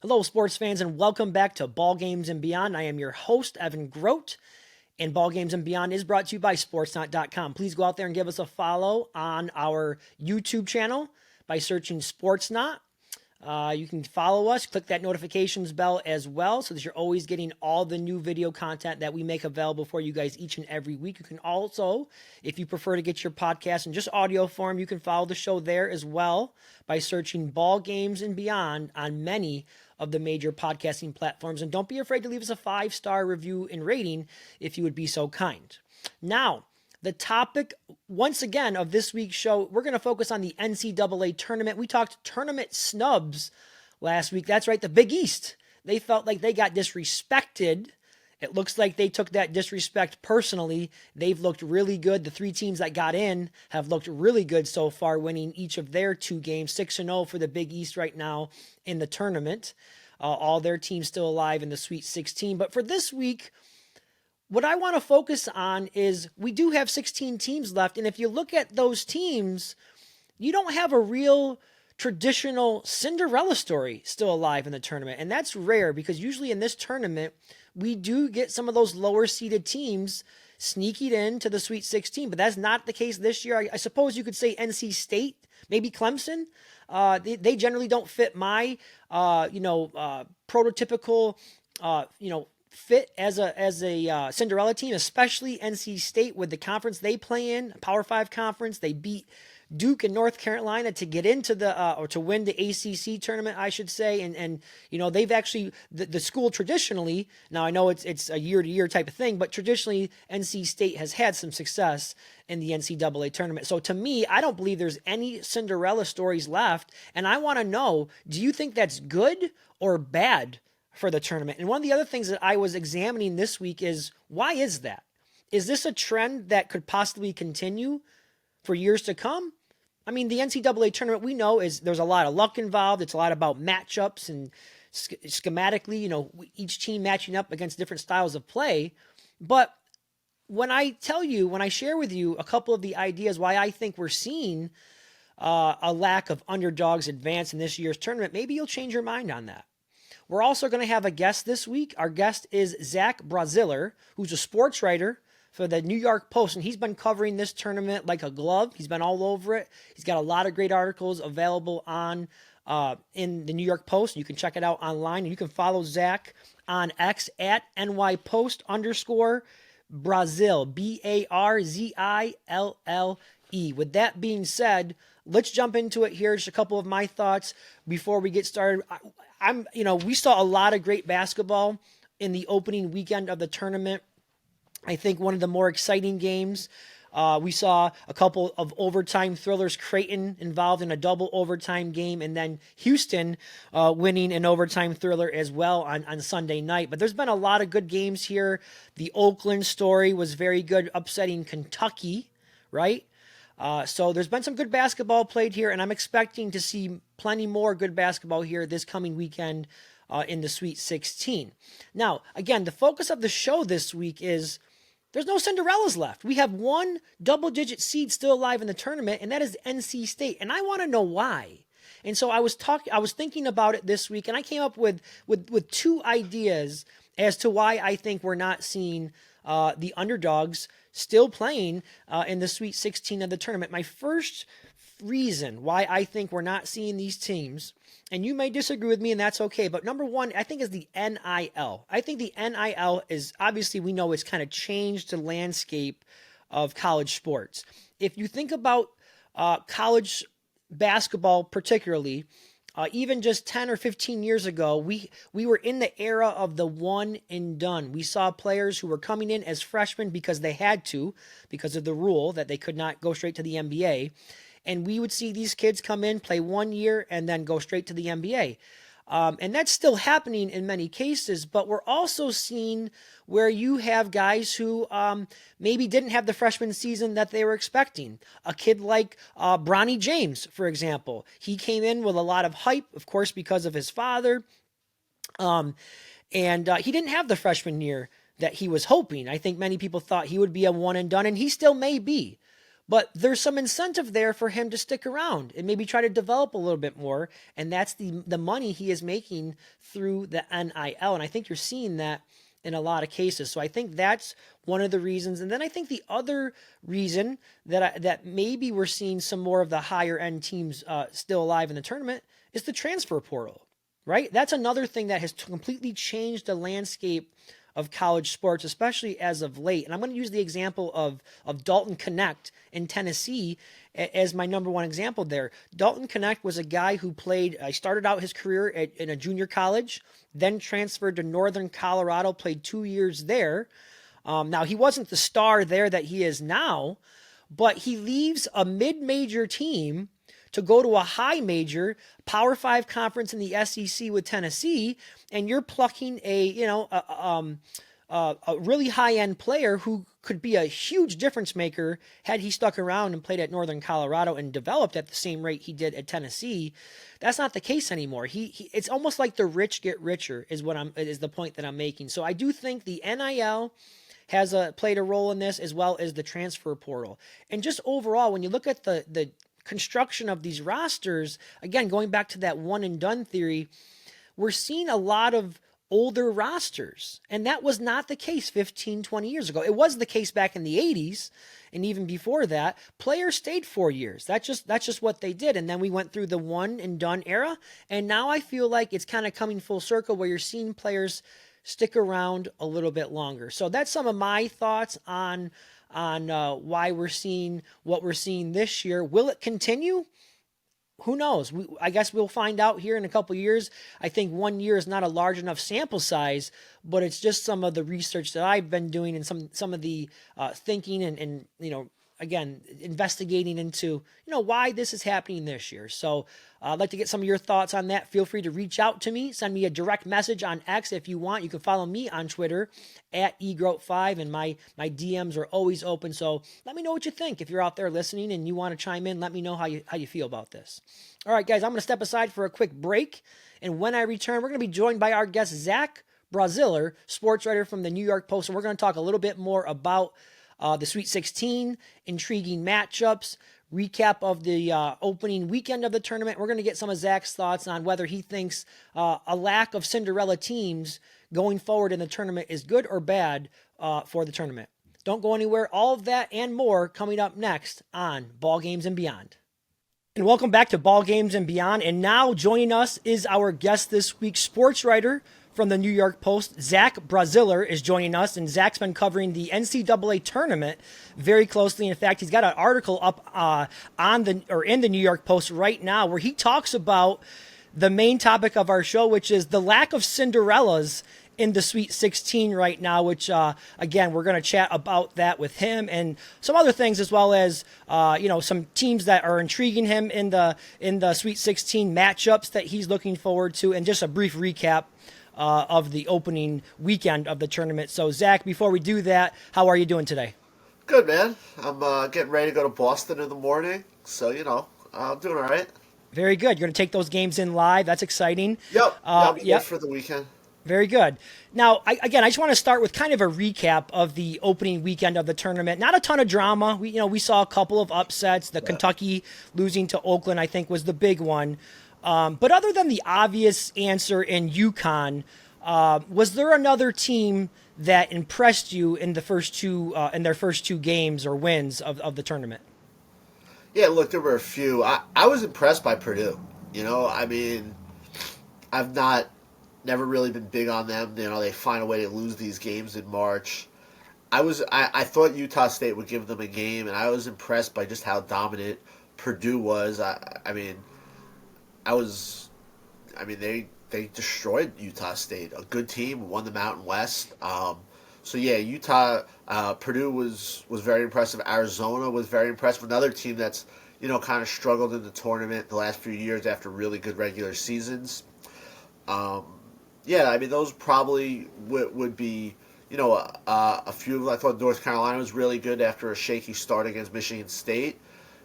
Hello, sports fans, and welcome back to Ball Games and Beyond. I am your host, Evan Grote, and Ball Games and Beyond is brought to you by Sportsnaut.com. Please go out there and give us a follow on our YouTube channel by searching Sportsnaut. You can follow us, click that notifications bell as well so that you're always getting all the new video content that we make available for you guys each and every week. You can also, if you prefer to get your podcast in just audio form, you can follow the show there as well by searching Ball Games and Beyond on many of the major podcasting platforms. And don't be afraid to leave us a 5-star review and rating if you would be so kind. Now, the topic, once again, of this week's show, we're going to focus on the NCAA tournament. We talked tournament snubs last week. That's right, the Big East. They felt like they got disrespected. It looks like they took that disrespect personally. They've looked really good. The 3 teams that got in have looked really good so far, winning each of their 2 games, 6-0 for the Big East right now in the tournament. All their teams still alive in the Sweet 16. But for this week, what I want to focus on is we do have 16 teams left. And if you look at those teams, you don't have a real traditional Cinderella story still alive in the tournament. And that's rare because usually in this tournament, we do get some of those lower seeded teams sneaking into the Sweet 16. But that's not the case this year. I suppose you could say NC State, maybe Clemson. They generally don't fit my, prototypical, fit as a Cinderella team, especially NC State with the conference they play in, Power 5 conference. They beat Duke and North Carolina to get into the or to win the ACC tournament, I should say. And they've actually the school traditionally. Now I know it's a year to year type of thing, but traditionally NC State has had some success in the NCAA tournament. So to me, I don't believe there's any Cinderella stories left. And I want to know, do you think that's good or bad for the tournament? And one of the other things that I was examining this week is, why is that? Is this a trend that could possibly continue for years to come? I mean, the NCAA tournament, we know, there's a lot of luck involved. It's a lot about matchups and schematically, each team matching up against different styles of play. But when I share with you a couple of the ideas why I think we're seeing a lack of underdogs advance in this year's tournament, maybe you'll change your mind on that. We're also going to have a guest this week. Our guest is Zach Braziller, who's a sports writer for the New York Post, and he's been covering this tournament like a glove. He's been all over it. He's got a lot of great articles available on in the New York Post. You can check it out online, and you can follow Zach on X at NYPost_Brazil, BARZILLE. With that being said, let's jump into it here. Just a couple of my thoughts before we get started. We saw a lot of great basketball in the opening weekend of the tournament. I think one of the more exciting games, we saw a couple of overtime thrillers. Creighton involved in a double overtime game, and then Houston winning an overtime thriller as well on Sunday night. But there's been a lot of good games here. The Oakland story was very good, upsetting Kentucky, right? So there's been some good basketball played here, and I'm expecting to see plenty more good basketball here this coming weekend in the Sweet 16. Now, again, the focus of the show this week is there's no Cinderellas left. We have one double-digit seed still alive in the tournament, and that is NC State, and I want to know why. And so I was thinking about it this week, and I came up with 2 ideas as to why I think we're not seeing the underdogs still playing in the Sweet 16 of the tournament. My first reason why I think we're not seeing these teams, and you may disagree with me, and that's okay, but number one, I think is the NIL. I think the NIL is, obviously we know it's kind of changed the landscape of college sports. If you think about college basketball particularly, even just 10 or 15 years ago, we were in the era of the one and done. We saw players who were coming in as freshmen because they had to, because of the rule that they could not go straight to the NBA. And we would see these kids come in, play 1 year, and then go straight to the NBA. And that's still happening in many cases, but we're also seeing where you have guys who maybe didn't have the freshman season that they were expecting. A kid like Bronny James, for example. He came in with a lot of hype, of course, because of his father. And he didn't have the freshman year that he was hoping. I think many people thought he would be a one and done, and he still may be. But there's some incentive there for him to stick around and maybe try to develop a little bit more. And that's the money he is making through the NIL. And I think you're seeing that in a lot of cases. So I think that's one of the reasons. And then I think the other reason that maybe we're seeing some more of the higher end teams still alive in the tournament is the transfer portal, right? That's another thing that has completely changed the landscape of college sports, especially as of late. And I'm going to use the example of Dalton Connect in Tennessee as my number one example there. Dalton Connect was a guy who started out his career in a junior college, then transferred to Northern Colorado, played 2 years there. Now, he wasn't the star there that he is now, but he leaves a mid-major team to go to a high major Power 5 conference in the SEC with Tennessee, and you're plucking a really high-end player who could be a huge difference maker had he stuck around and played at Northern Colorado and developed at the same rate he did at Tennessee. That's not the case anymore. It's almost like the rich get richer is the point that I'm making. So I do think the NIL has played a role in this, as well as the transfer portal. And just overall, when you look at the construction of these rosters, again, going back to that one and done theory, we're seeing a lot of older rosters. And that was not the case 15, 20 years ago. It was the case back in the 80s. And even before that, players stayed 4 years. That's just what they did. And then we went through the one and done era. And now I feel like it's kind of coming full circle where you're seeing players stick around a little bit longer. So that's some of my thoughts on why we're seeing what we're seeing this year. Will it continue? Who knows? I guess we'll find out here in a couple of years. I think 1 year is not a large enough sample size, but it's just some of the research that I've been doing and some of the thinking and again, investigating into, why this is happening this year. So I'd like to get some of your thoughts on that. Feel free to reach out to me. Send me a direct message on X if you want. You can follow me on Twitter at egroat5, and my DMs are always open. So let me know what you think. If you're out there listening and you want to chime in, let me know how you feel about this. All right, guys, I'm going to step aside for a quick break. And when I return, we're going to be joined by our guest, Zach Braziller, sports writer from the New York Post. And we're going to talk a little bit more about the Sweet 16, intriguing matchups, recap of the opening weekend of the tournament. We're going to get some of Zach's thoughts on whether he thinks a lack of Cinderella teams going forward in the tournament is good or bad for the tournament. Don't go anywhere. All of that and more coming up next on Ball Games and Beyond. And welcome back to Ball Games and Beyond. And now joining us is our guest this week, sports writer from the New York Post, Zach Braziller, is joining us, and Zach's been covering the NCAA tournament very closely. In fact, he's got an article up in the New York Post right now where he talks about the main topic of our show, which is the lack of Cinderellas in the Sweet 16 right now, which, again, we're going to chat about that with him and some other things, as well as, some teams that are intriguing him in the Sweet 16 matchups that he's looking forward to, and just a brief recap of the opening weekend of the tournament. So, Zach, before we do that, how are you doing today? Good, man. I'm getting ready to go to Boston in the morning, so, I'm doing all right. Very good. You're going to take those games in live. That's exciting. Yep. I'll be good for the weekend. Very good. Now, I just want to start with kind of a recap of the opening weekend of the tournament. Not a ton of drama. We saw a couple of upsets. The Kentucky losing to Oakland, I think, was the big one. But other than the obvious answer in UConn, was there another team that impressed you in their first two games or wins of the tournament? Yeah, look, there were a few. I was impressed by Purdue. I've never really been big on them. They find a way to lose these games in March. I thought Utah State would give them a game, and I was impressed by just how dominant Purdue was. They destroyed Utah State, a good team, won the Mountain West. Purdue was very impressive. Arizona was very impressive. Another team that's kind of struggled in the tournament the last few years after really good regular seasons. Those probably would be a few. I thought North Carolina was really good after a shaky start against Michigan State.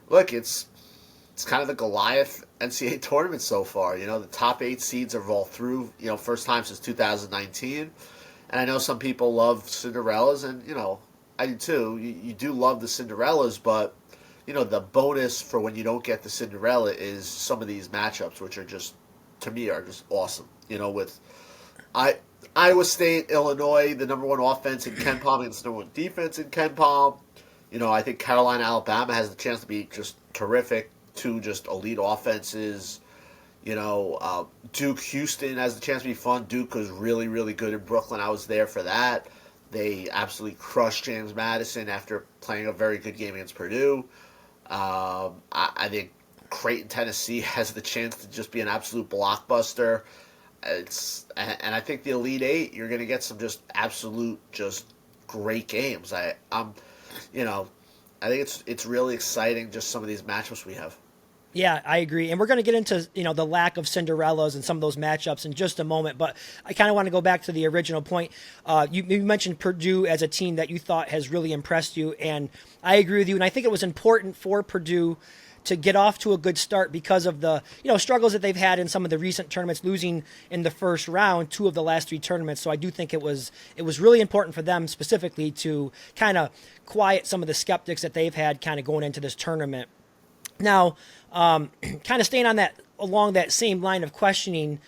Look, it's kind of the Goliath NCAA tournament so far. The top 8 seeds are all through, first time since 2019. And I know some people love Cinderellas, and, I do too. You do love the Cinderellas, but, the bonus for when you don't get the Cinderella is some of these matchups, which are just, to me, are just awesome. With I Iowa State, Illinois, the number one offense in Ken Palm against the number one defense in Ken Palm. I think Carolina, Alabama has the chance to be just terrific. Two just elite offenses. Duke, Houston has the chance to be fun. Duke was really, really good in Brooklyn. I was there for that. They absolutely crushed James Madison after playing a very good game against Purdue. I think Creighton, Tennessee has the chance to just be an absolute blockbuster. And I think the Elite Eight, you're going to get some just absolute, just great games. I think it's really exciting, just some of these matchups we have. Yeah, I agree. And we're going to get into, the lack of Cinderellas and some of those matchups in just a moment. But I kind of want to go back to the original point. You mentioned Purdue as a team that you thought has really impressed you. And I agree with you. And I think it was important for Purdue to get off to a good start because of the, struggles that they've had in some of the recent tournaments, losing in the first round 2 of the last 3 tournaments. So I do think it was really important for them specifically to kind of quiet some of the skeptics that they've had kind of going into this tournament. Now, kind of staying on along that same line of questioning,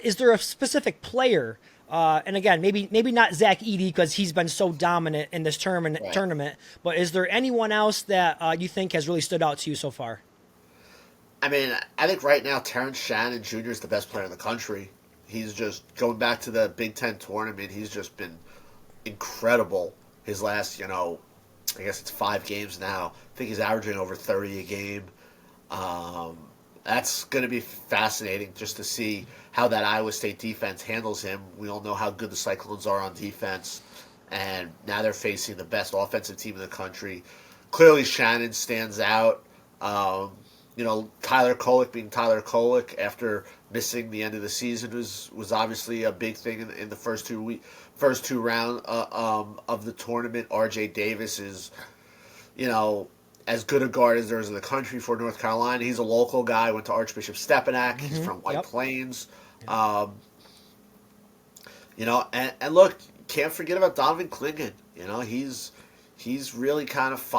is there a specific player? And again, maybe not Zach Edey because he's been so dominant in this tournament. But is there anyone else that you think has really stood out to you so far? I mean, I think right now Terrence Shannon Jr. is the best player in the country. He's just going back to the Big Ten tournament. He's just been incredible. His last, I guess it's 5 games now. I think he's averaging over 30 a game. That's going to be fascinating just to see how that Iowa State defense handles him. We all know how good the Cyclones are on defense, and now they're facing the best offensive team in the country. Clearly, Shannon stands out. Tyler Kolek being Tyler Kolek after missing the end of the season was obviously a big thing in the first two rounds of the tournament. R.J. Davis is, as good a guard as there is in the country for North Carolina. He's a local guy. Went to Archbishop Stepinac. He's from White Plains. And look, can't forget about Donovan Clingan. He's really kind of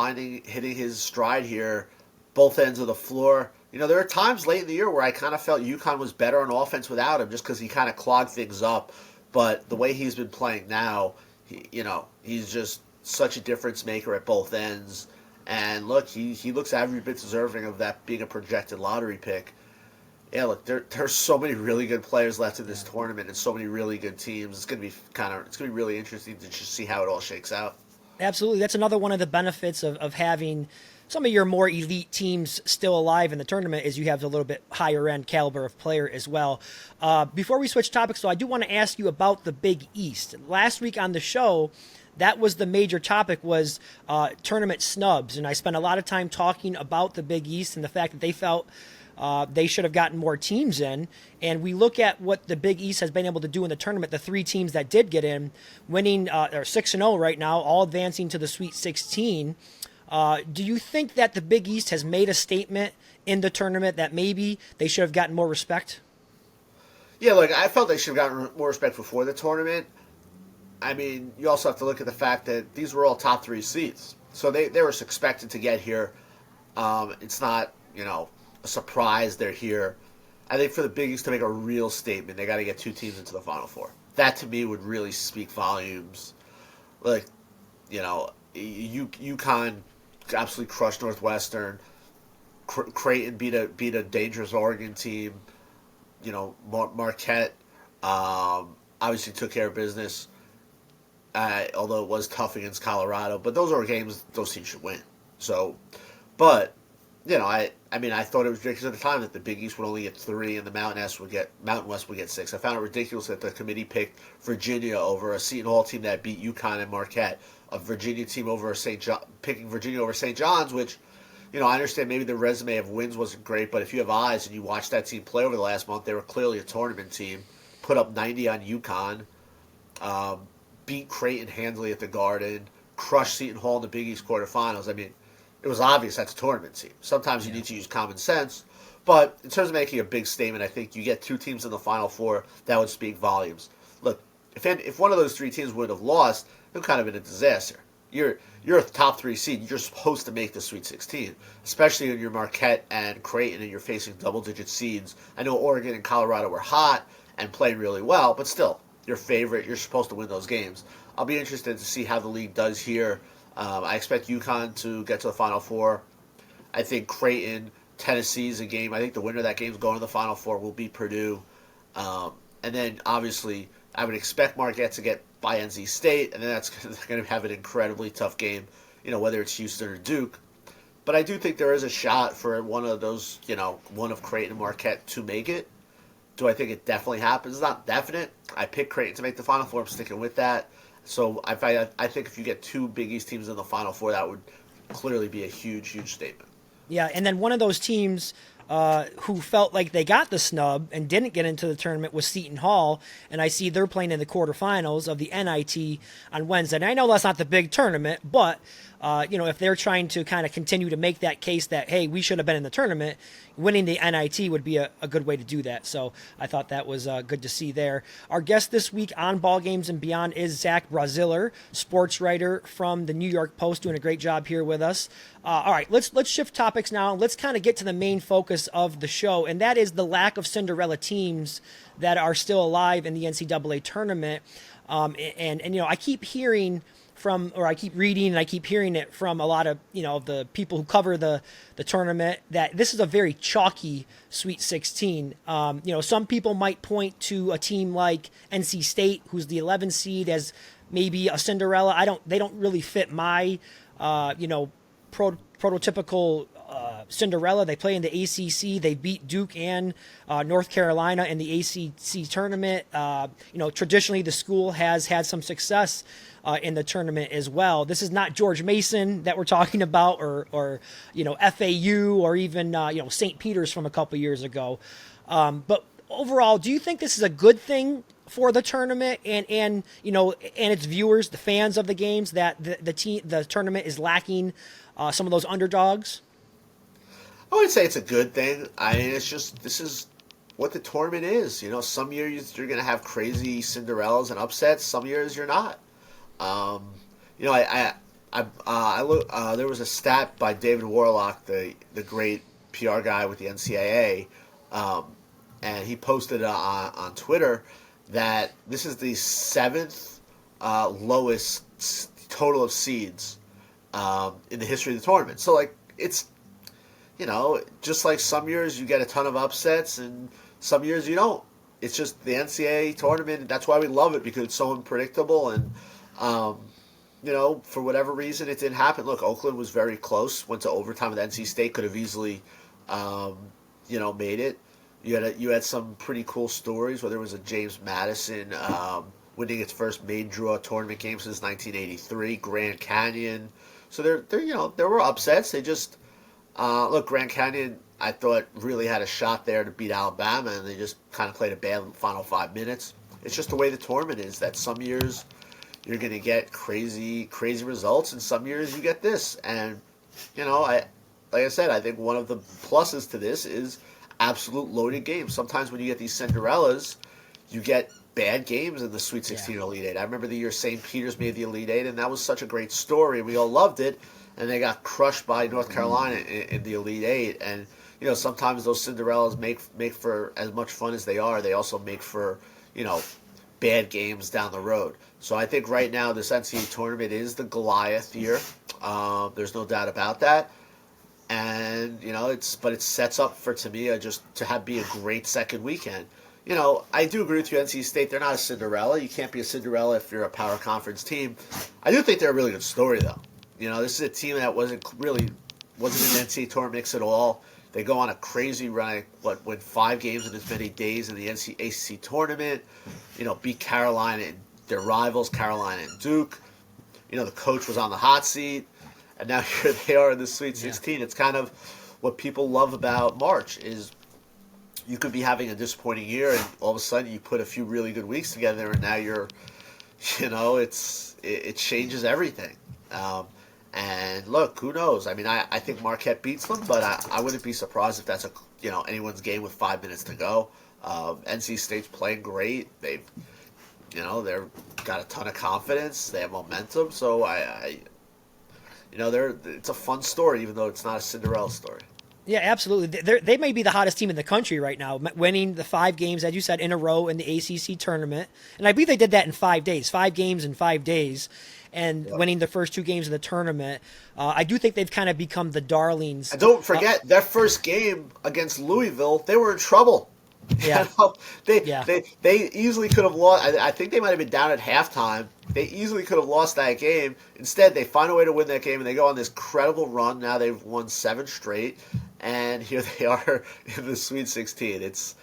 hitting his stride here, both ends of the floor. There are times late in the year where I kind of felt UConn was better on offense without him just because he kind of clogged things up. But the way he's been playing now, he's just such a difference maker at both ends. And look, he looks every bit deserving of that being a projected lottery pick. Yeah, look, there's so many really good players left in this tournament and so many really good teams. It's gonna be really interesting to just see how it all shakes out. Absolutely, that's another one of the benefits of having some of your more elite teams still alive in the tournament is you have a little bit higher end caliber of player as well. Before we switch topics, though, I do want to ask you about the Big East. Last week on the show, that was the major topic was tournament snubs, and I spent a lot of time talking about the Big East and the fact that they felt they should have gotten more teams in. And we look at what the Big East has been able to do in the tournament. The 3 teams that did get in, winning, they're 6-0 right now, all advancing to the Sweet 16. Do you think that the Big East has made a statement in the tournament that maybe they should have gotten more respect? Yeah, look, I felt they should have gotten more respect before the tournament. I mean, you also have to look at the fact that these were all top 3 seeds. So they were expected to get here. It's not, a surprise they're here. I think for the Big East to make a real statement, they got to get 2 teams into the Final Four. That, to me, would really speak volumes. Like, UConn absolutely crushed Northwestern. Creighton beat a dangerous Oregon team. Marquette obviously took care of business, although it was tough against Colorado. But those are games those teams should win. So, but I thought it was ridiculous at the time that the Big East would only get 3 and the Mountain West would get 6. I found it ridiculous that the committee picked Virginia over a Seton Hall team that beat UConn and Marquette. A Virginia team over picking Virginia over St. John's, which, I understand maybe the resume of wins wasn't great, but if you have eyes and you watch that team play over the last month, they were clearly a tournament team. Put up 90 on UConn, beat Creighton handily at the Garden, crushed Seton Hall in the Big East quarterfinals. I mean, it was obvious that's a tournament team. Sometimes you need to use common sense, but in terms of making a big statement, I think you get 2 teams in the Final Four, that would speak volumes. Look, if one of those 3 teams would have lost, it would kind of been a disaster. you're a top 3 seed. You're supposed to make the Sweet 16, especially when you're Marquette and Creighton and you're facing double-digit seeds. I know Oregon and Colorado were hot and played really well, but still, your favorite. You're supposed to win those games. I'll be interested to see how the league does here. I expect UConn to get to the Final Four. I think Creighton, Tennessee's a game. I think the winner of that game is going to the Final Four will beat Purdue. And then, obviously, I would expect Marquette to get by NC State, and then that's going to have an incredibly tough game, whether it's Houston or Duke. But I do think there is a shot for one of those, one of Creighton and Marquette to make it. Do I think it definitely happens? It's not definite. I picked Creighton to make the Final Four. I'm sticking with that. So I think if you get 2 Big East teams in the Final Four, that would clearly be a huge, huge statement. Yeah, and then one of those teams who felt like they got the snub and didn't get into the tournament was Seton Hall, and I see they're playing in the quarterfinals of the NIT on Wednesday. And I know that's not the big tournament, but if they're trying to kind of continue to make that case that, hey, we should have been in the tournament, winning the NIT would be a good way to do that. So I thought that was good to see there. Our guest this week on Ball Games and Beyond is Zach Braziller, sports writer from the New York Post, doing a great job here with us. All right, let's shift topics now. Let's kind of get to the main focus of the show, and that is the lack of Cinderella teams that are still alive in the NCAA tournament. And I keep hearing I keep reading and I keep hearing it from a lot of, the people who cover the tournament that this is a very chalky Sweet 16. Some people might point to a team like NC State, who's the 11 seed, as maybe a Cinderella. They don't really fit my, prototypical Cinderella. They play in the ACC. They beat Duke and North Carolina in the ACC tournament. Traditionally the school has had some success in the tournament as well. This is not George Mason that we're talking about, or FAU, or even St. Peter's from a couple years ago. But overall, do you think this is a good thing for the tournament and its viewers, the fans of the games, that the tournament is lacking some of those underdogs? I would say it's a good thing. I mean, this is what the tournament is. Some years you're going to have crazy Cinderellas and upsets. Some years you're not. There was a stat by David Warlock, the great PR guy with the NCAA, and he posted on Twitter that this is the 7th lowest total of seeds in the history of the tournament. So, it's, just like some years you get a ton of upsets and some years you don't. It's just the NCAA tournament. That's why we love it, because it's so unpredictable. And, for whatever reason, it didn't happen. Look, Oakland was very close, went to overtime with NC State, could have easily, made it. You had some pretty cool stories, whether it was a James Madison winning its first main draw tournament game since 1983, Grand Canyon. So there were upsets. They just Grand Canyon, I thought, really had a shot there to beat Alabama, and they just kind of played a bad final 5 minutes. It's just the way the tournament is, that some years you're going to get crazy results, and some years you get this. And like I said, I think one of the pluses to this is absolute loaded games. Sometimes when you get these Cinderellas, you get bad games in the Sweet 16 or Elite 8. I remember the year St. Peter's made the Elite 8, and that was such a great story. We all loved it, and they got crushed by North Carolina in the Elite 8. And sometimes those Cinderellas make for as much fun as they are. They also make for bad games down the road. So I think right now this NCAA tournament is the Goliath year. There's no doubt about that. And it sets up for, to me, be a great second weekend. I do agree with you, NC State. They're not a Cinderella. You can't be a Cinderella if you're a power conference team. I do think they're a really good story, though. This is a team that wasn't in the NCAA tournament mix at all. They go on a crazy run, win 5 games in as many days in the ACC tournament. Beat Carolina and their rivals, Carolina and Duke. The coach was on the hot seat. And now here they are in the Sweet 16. Yeah. It's kind of what people love about March is you could be having a disappointing year, and all of a sudden you put a few really good weeks together, and now you're, it changes everything. And look, who knows? I mean, I think Marquette beats them, but I wouldn't be surprised if that's anyone's game with 5 minutes to go. NC State's playing great. They've got a ton of confidence. They have momentum. So it's a fun story, even though it's not a Cinderella story. Yeah, absolutely. They may be the hottest team in the country right now, winning the 5 games, as you said, in a row in the ACC tournament. And I believe they did that in 5 days, 5 games in 5 days, and Yep. winning the first 2 games of the tournament. I do think they've kind of become the darlings. And don't forget their first game against Louisville, they were in trouble. Yeah. They, Yeah. they easily could have lost. I think they might have been down at halftime. They easily could have lost that game. Instead, they find a way to win that game, and they go on this credible run. Now they've won 7 straight, and here they are in the Sweet 16. It's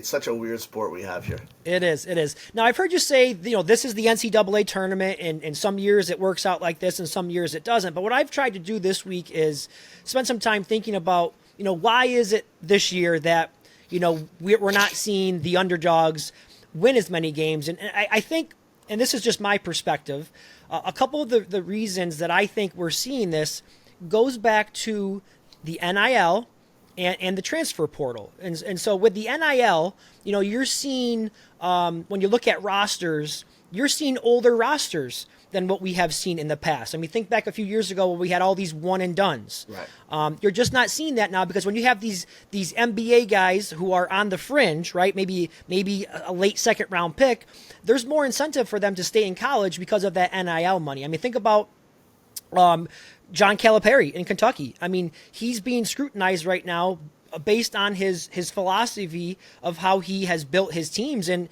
such a weird sport we have here. It is. It is. Now, I've heard you say, this is the NCAA tournament, and in some years it works out like this, and some years it doesn't. But what I've tried to do this week is spend some time thinking about, why is it this year that, we're not seeing the underdogs win as many games. And I think, and this is just my perspective, a couple of the reasons that I think we're seeing this goes back to the NIL and the transfer portal. And so with the NIL, you're seeing, when you look at rosters, you're seeing older rosters than what we have seen in the past. I mean, think back a few years ago when we had all these one and dones. Right. You're just not seeing that now, because when you have these NBA guys who are on the fringe, right? Maybe a late second round pick, there's more incentive for them to stay in college because of that NIL money. I mean, think about John Calipari in Kentucky. I mean, he's being scrutinized right now based on his philosophy of how he has built his teams, and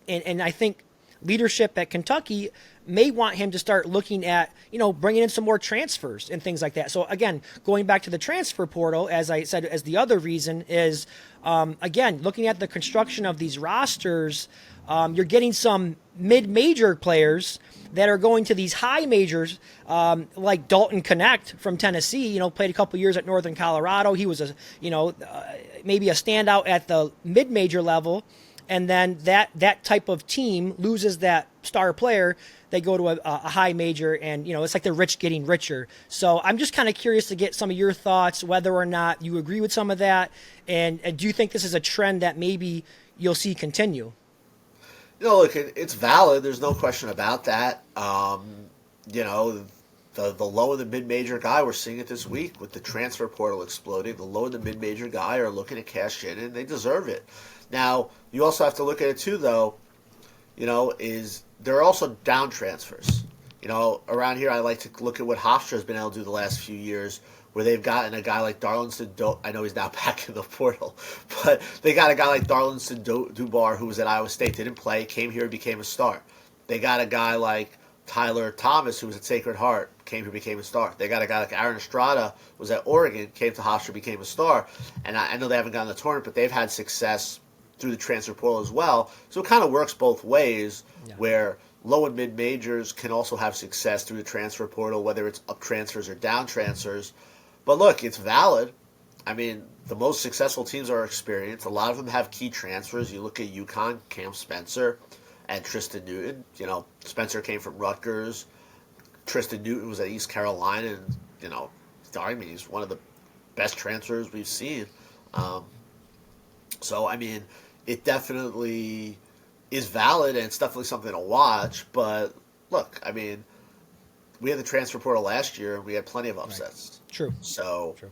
I think leadership at Kentucky may want him to start looking at, bringing in some more transfers and things like that. So again, going back to the transfer portal, as I said, as the other reason is, again, looking at the construction of these rosters, you're getting some mid-major players that are going to these high majors, like Dalton Connect from Tennessee, played a couple years at Northern Colorado. He was maybe a standout at the mid-major level. And then that type of team loses that star player. They go to a high major, and it's like the rich getting richer. So I'm just kind of curious to get some of your thoughts, whether or not you agree with some of that, and do you think this is a trend that maybe you'll see continue? Look, it's valid. There's no question about that. The low and the mid-major guy, we're seeing it this week with the transfer portal exploding. The low and the mid-major guy are looking to cash in, and they deserve it. Now, you also have to look at it too, though, is there are also down transfers. Around here, I like to look at what Hofstra has been able to do the last few years, where they've gotten a guy like Darlinston. I know he's now back in the portal, but they got a guy like Darlinston Dubar, who was at Iowa State, didn't play, came here, became a star. They got a guy like Tyler Thomas, who was at Sacred Heart, came here, became a star. They got a guy like Aaron Estrada, was at Oregon, came to Hofstra, became a star. And I know they haven't gotten the tournament, but they've had success through the transfer portal as well. So it kind of works both ways, where low and mid majors can also have success through the transfer portal, whether it's up transfers or down transfers. But look, it's valid. I mean, the most successful teams are experienced. A lot of them have key transfers. You look at UConn, Cam Spencer, and Tristan Newton. Spencer came from Rutgers. Tristan Newton was at East Carolina, and he's one of the best transfers we've seen. So I mean, it definitely is valid, and it's definitely something to watch. But look, I mean, we had the transfer portal last year, and we had plenty of upsets. Right. True. So, True.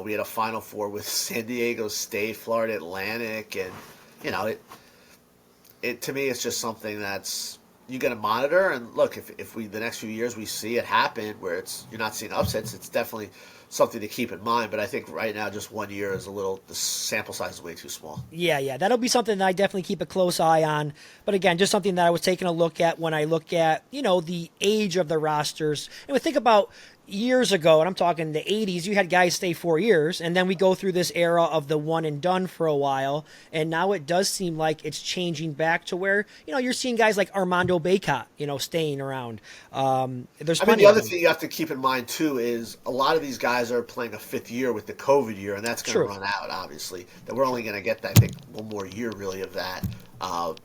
We had a Final Four with San Diego State, Florida Atlantic, and it to me, it's just something that's you got to monitor. And look, if we the next few years we see it happen where you're not seeing upsets, it's definitely something to keep in mind. But I think right now, just 1 year is the sample size is way too small. Yeah, that'll be something that I definitely keep a close eye on. But again, just something that I was taking a look at when I look at, the age of the rosters. And we think about years ago, and I'm talking the 80s, you had guys stay 4 years, and then we go through this era of the one and done for a while, and now it does seem like it's changing back to where, you're seeing guys like Armando Bacot, staying around. The other thing you have to keep in mind, too, is a lot of these guys are playing a fifth year with the COVID year, and that's going to run out, obviously. That we're only going to get, I think, one more year, really, of that.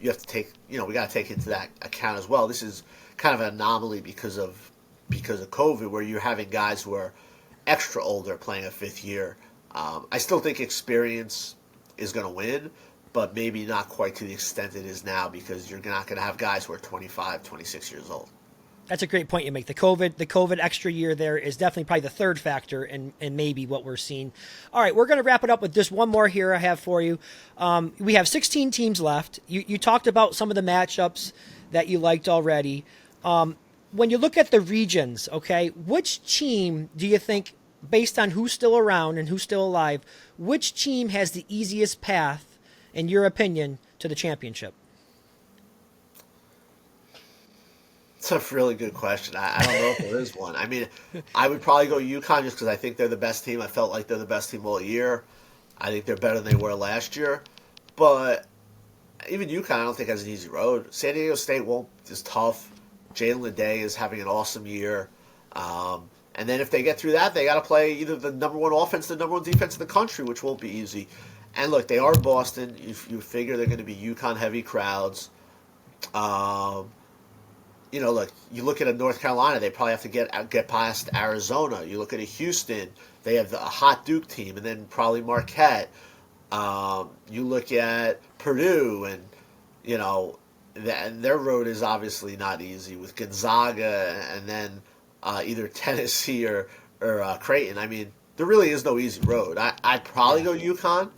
You have to take, we got to take into that account as well. This is kind of an anomaly because of COVID, where you're having guys who are extra older playing a fifth year. I still think experience is going to win, but maybe not quite to the extent it is now, because you're not going to have guys who are 25, 26 years old. That's a great point you make. The COVID extra year there is definitely probably the third factor and maybe what we're seeing. All right, we're going to wrap it up with just one more here I have for you. We have 16 teams left. You talked about some of the matchups that you liked already. When you look at the regions, okay, which team do you think, based on who's still around and who's still alive, which team has the easiest path, in your opinion, to the championship? It's a really good question. I don't know if there is one. I mean, I would probably go UConn just because I think they're the best team. I felt like they're the best team all year. I think they're better than they were last year. But even UConn, I don't think has an easy road. San Diego State is tough. Jalen Day is having an awesome year. And then if they get through that, they got to play either the number one offense, the number one defense in the country, which won't be easy. And look, they are Boston. You figure they're going to be UConn heavy crowds. Look, you look at a North Carolina, they probably have to get past Arizona. You look at a Houston, they have a hot Duke team, and then probably Marquette. You look at Purdue, and their road is obviously not easy with Gonzaga, and then either Tennessee or Creighton. I mean, there really is no easy road. I'd probably go UConn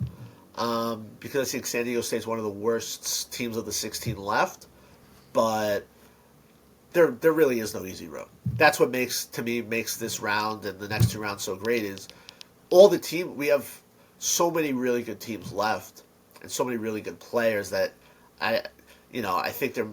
because I think San Diego State's one of the worst teams of the 16 left, but there really is no easy road. That's what makes this round and the next two rounds so great is we have so many really good teams left and so many really good players that I think they're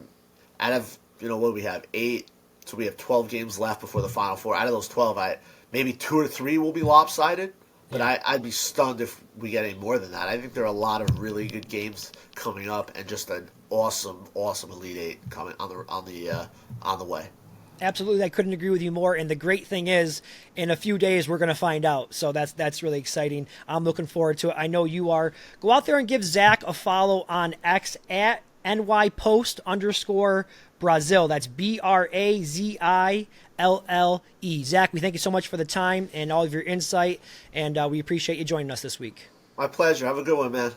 out of, what do we have, 8, so we have 12 games left before the Final Four. Out of those 12, maybe 2 or 3 will be lopsided, but I'd be stunned if we get any more than that. I think there are a lot of really good games coming up and just an awesome Elite Eight coming on the way. Absolutely, I couldn't agree with you more. And the great thing is, in a few days, we're going to find out. So that's really exciting. I'm looking forward to it. I know you are. Go out there and give Zach a follow on X at NYPost_Brazil. That's BRAZILLE. Zach, we thank you so much for the time and all of your insight, and we appreciate you joining us this week. My pleasure. Have a good one, man.